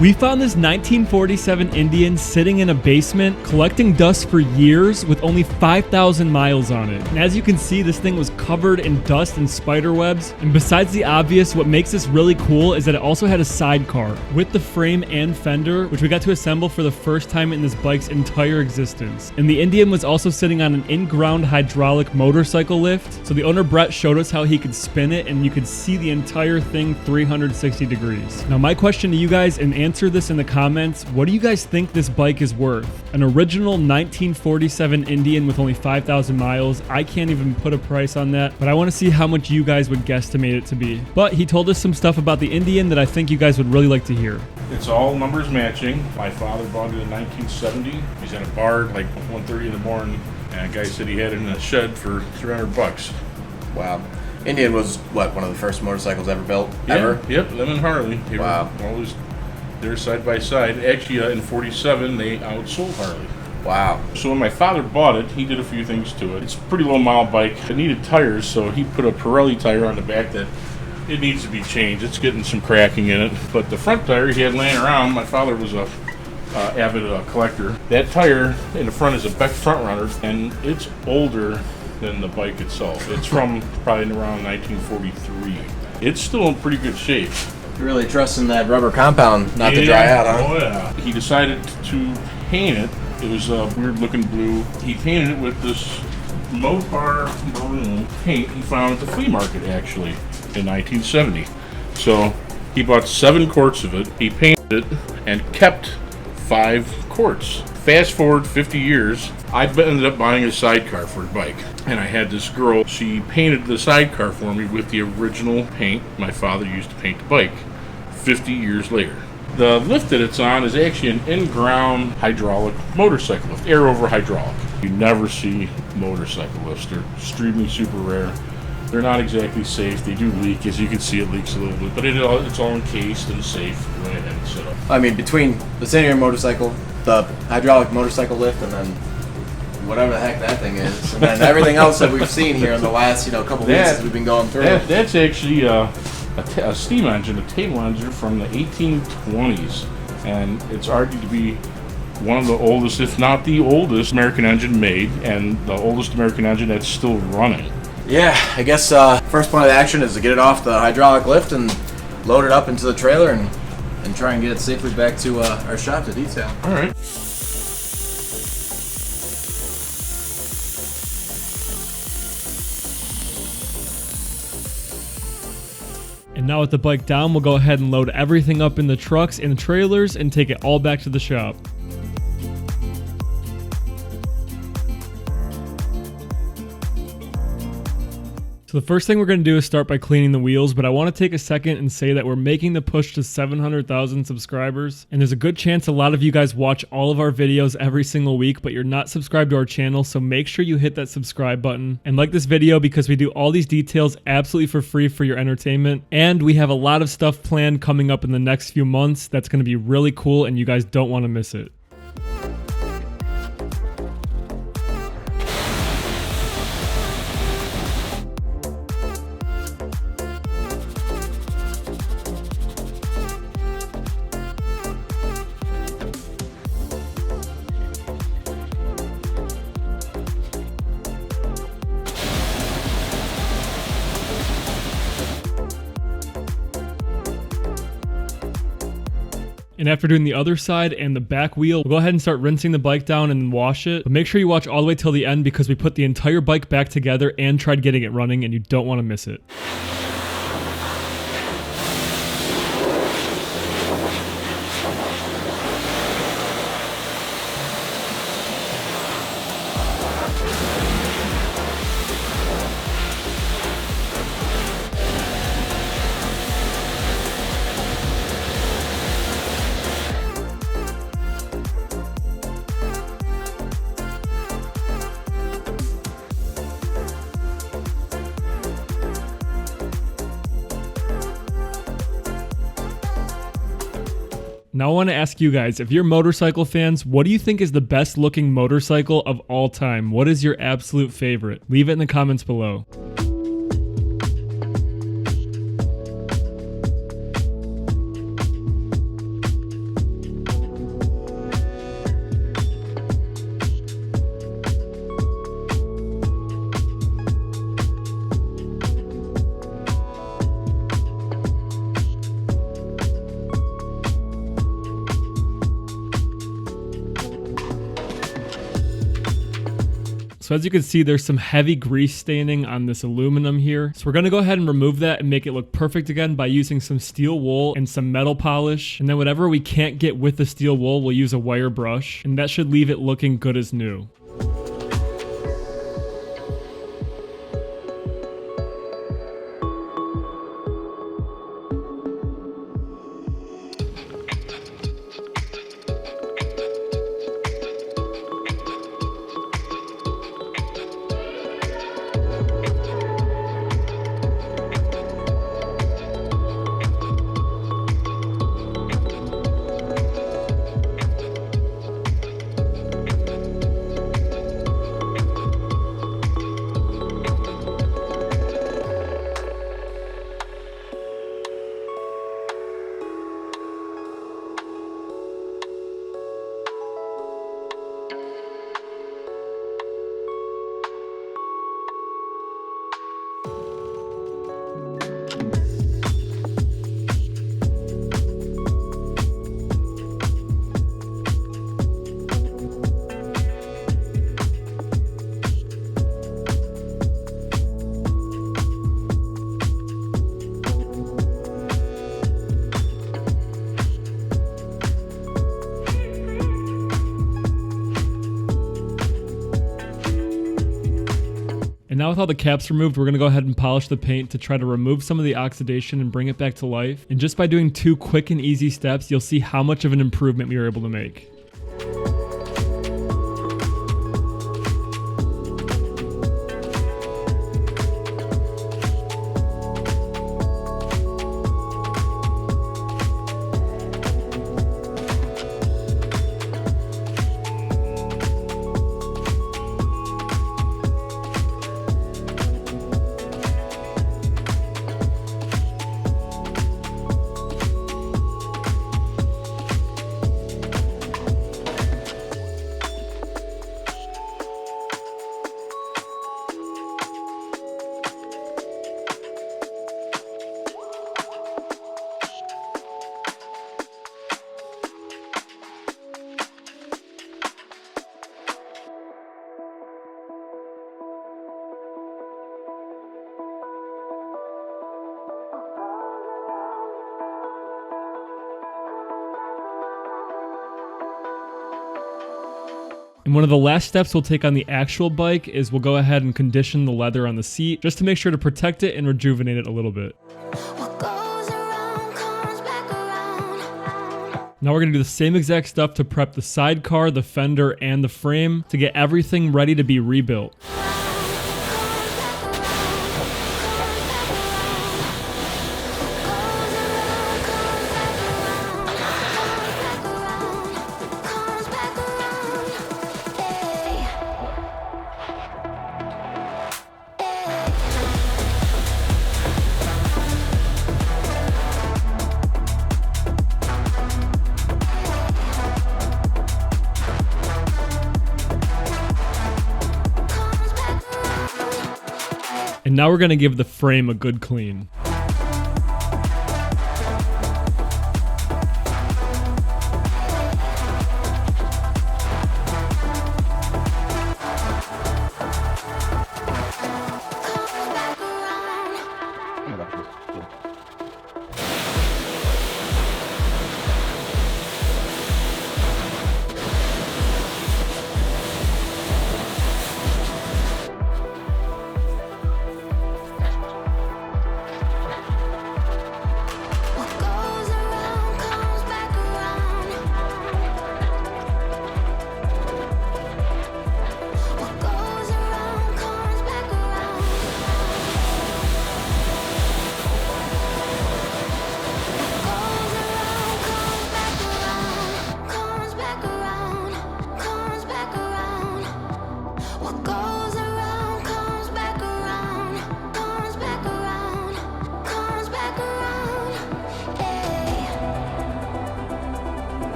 We found this 1947 Indian sitting in a basement, collecting dust for years with only 5,000 miles on it. And as you can see, this thing was covered in dust and spider webs. And besides the obvious, what makes this really cool is that it also had a sidecar with the frame and fender, which we got to assemble for the first time in this bike's entire existence. And the Indian was also sitting on an in-ground hydraulic motorcycle lift. So the owner Brett showed us how he could spin it, and you could see the entire thing 360 degrees. Now my question to you guys, and answer this in the comments, what do you guys think this bike is worth? An original 1947 Indian with only 5,000 miles. I can't even put a price on that, but I want to see how much you guys would guesstimate it to be. But he told us some stuff about the Indian that I think you guys would really like to hear. It's all numbers matching. My father bought it in 1970. He's at a bar like 1:30 in the morning, and a guy said he had it in a shed for $300. Wow. Indian was, what, one of the first motorcycles ever built? Yeah, Ever? Yep, them and Harley. They Wow. were always there side by side. Actually, in 47, they outsold Harley. Wow. So when my father bought it, he did a few things to it. It's a pretty low mile bike. It needed tires, so he put a Pirelli tire on the back that it needs to be changed. It's getting some cracking in it. But the front tire he had laying around, my father was a avid collector. That tire in the front is a Beck front runner, and it's older than the bike itself. It's from probably around 1943. It's still in pretty good shape. You're really trusting that rubber compound not to dry out, huh? Oh yeah. He decided to paint it. It was a weird looking blue. He painted it with this Mopar maroon paint he found at the flea market actually in 1970. So he bought 7 quarts of it. He painted it and kept 5 quarts. Fast forward 50 years, I ended up buying a sidecar for a bike. And I had this girl, she painted the sidecar for me with the original paint my father used to paint the bike 50 years later. The lift that it's on is actually an in-ground hydraulic motorcycle lift, air over hydraulic. You never see motorcycle lifts. They're extremely super rare. They're not exactly safe. They do leak. As you can see, it leaks a little bit, but it's all encased and safe when it had it set up. I mean, between the Sidecar motorcycle, the hydraulic motorcycle lift, and then whatever the heck that thing is, and then everything else that we've seen here in the last, couple weeks as we've been going through. That's actually a steam engine, a table engine from the 1820s, and it's argued to be one of the oldest, if not the oldest, American engine made, and the oldest American engine that's still running. Yeah, I guess first point of action is to get it off the hydraulic lift and load it up into the trailer and try and get it safely back to our shop to detail. All right. And now with the bike down, we'll go ahead and load everything up in the trucks and trailers and take it all back to the shop. So the first thing we're going to do is start by cleaning the wheels, but I want to take a second and say that we're making the push to 700,000 subscribers, and there's a good chance a lot of you guys watch all of our videos every single week, but you're not subscribed to our channel, so make sure you hit that subscribe button and like this video because we do all these details absolutely for free for your entertainment, and we have a lot of stuff planned coming up in the next few months that's going to be really cool, and you guys don't want to miss it. And after doing the other side and the back wheel, we'll go ahead and start rinsing the bike down and wash it. But make sure you watch all the way till the end because we put the entire bike back together and tried getting it running, and you don't want to miss it. Now I want to ask you guys, if you're motorcycle fans, what do you think is the best looking motorcycle of all time? What is your absolute favorite? Leave it in the comments below. So as you can see, there's some heavy grease staining on this aluminum here. So we're gonna go ahead and remove that and make it look perfect again by using some steel wool and some metal polish. And then whatever we can't get with the steel wool, we'll use a wire brush, and that should leave it looking good as new. And now with all the caps removed, we're going to go ahead and polish the paint to try to remove some of the oxidation and bring it back to life. And just by doing 2 quick and easy steps, you'll see how much of an improvement we were able to make. And one of the last steps we'll take on the actual bike is we'll go ahead and condition the leather on the seat just to make sure to protect it and rejuvenate it a little bit. Now we're going to do the same exact stuff to prep the sidecar, the fender, and the frame to get everything ready to be rebuilt. And now we're going to give the frame a good clean.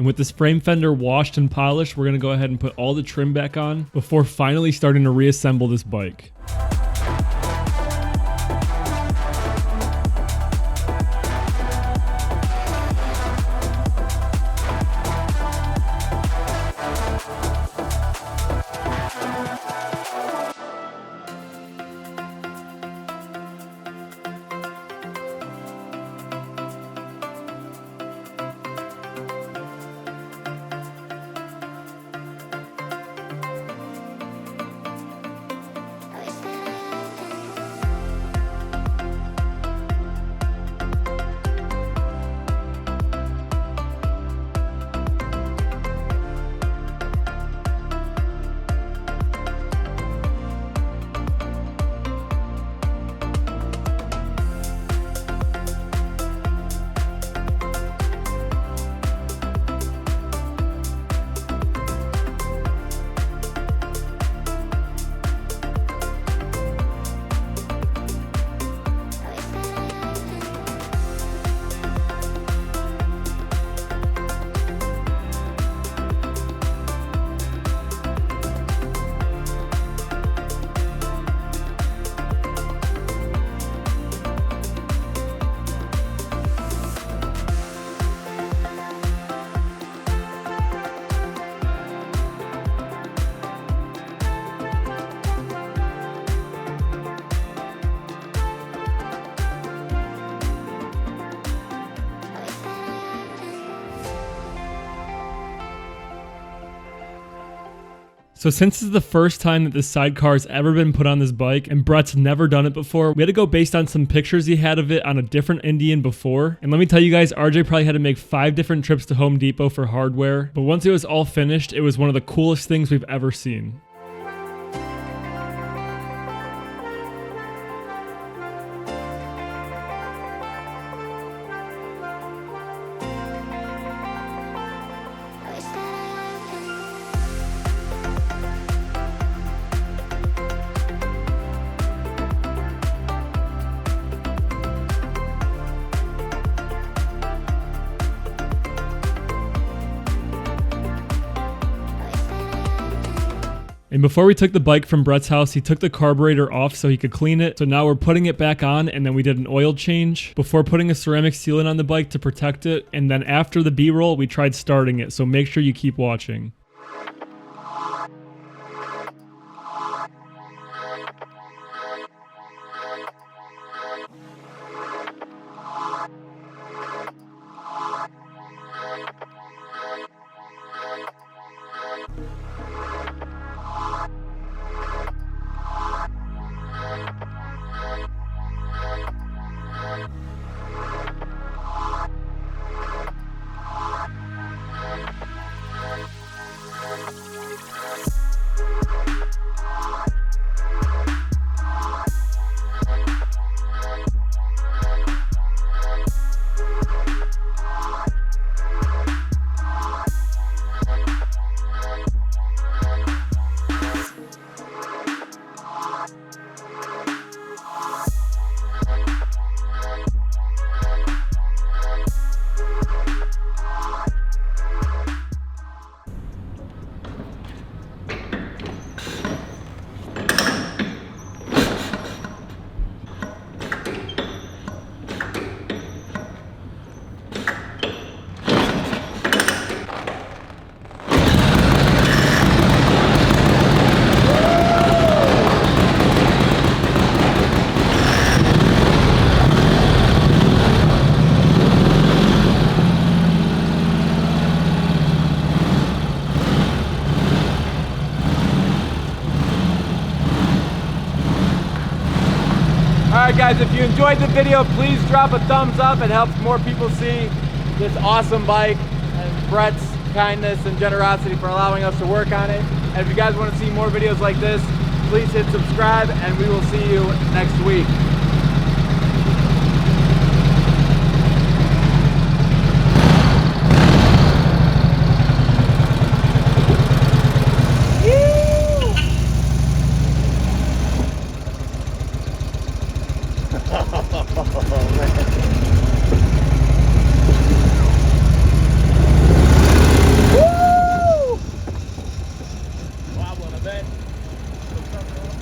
And with this frame fender washed and polished, we're gonna go ahead and put all the trim back on before finally starting to reassemble this bike. So since this is the first time that this sidecar has ever been put on this bike and Brett's never done it before, we had to go based on some pictures he had of it on a different Indian before. And let me tell you guys, RJ probably had to make 5 different trips to Home Depot for hardware. But once it was all finished, it was one of the coolest things we've ever seen. And before we took the bike from Brett's house, he took the carburetor off so he could clean it. So now we're putting it back on, and then we did an oil change before putting a ceramic sealant on the bike to protect it. And then after the B-roll, we tried starting it. So make sure you keep watching. Alright guys, if you enjoyed the video, please drop a thumbs up. It helps more people see this awesome bike and Brett's kindness and generosity for allowing us to work on it. And if you guys want to see more videos like this, please hit subscribe and we will see you next week. Oh, man. something else.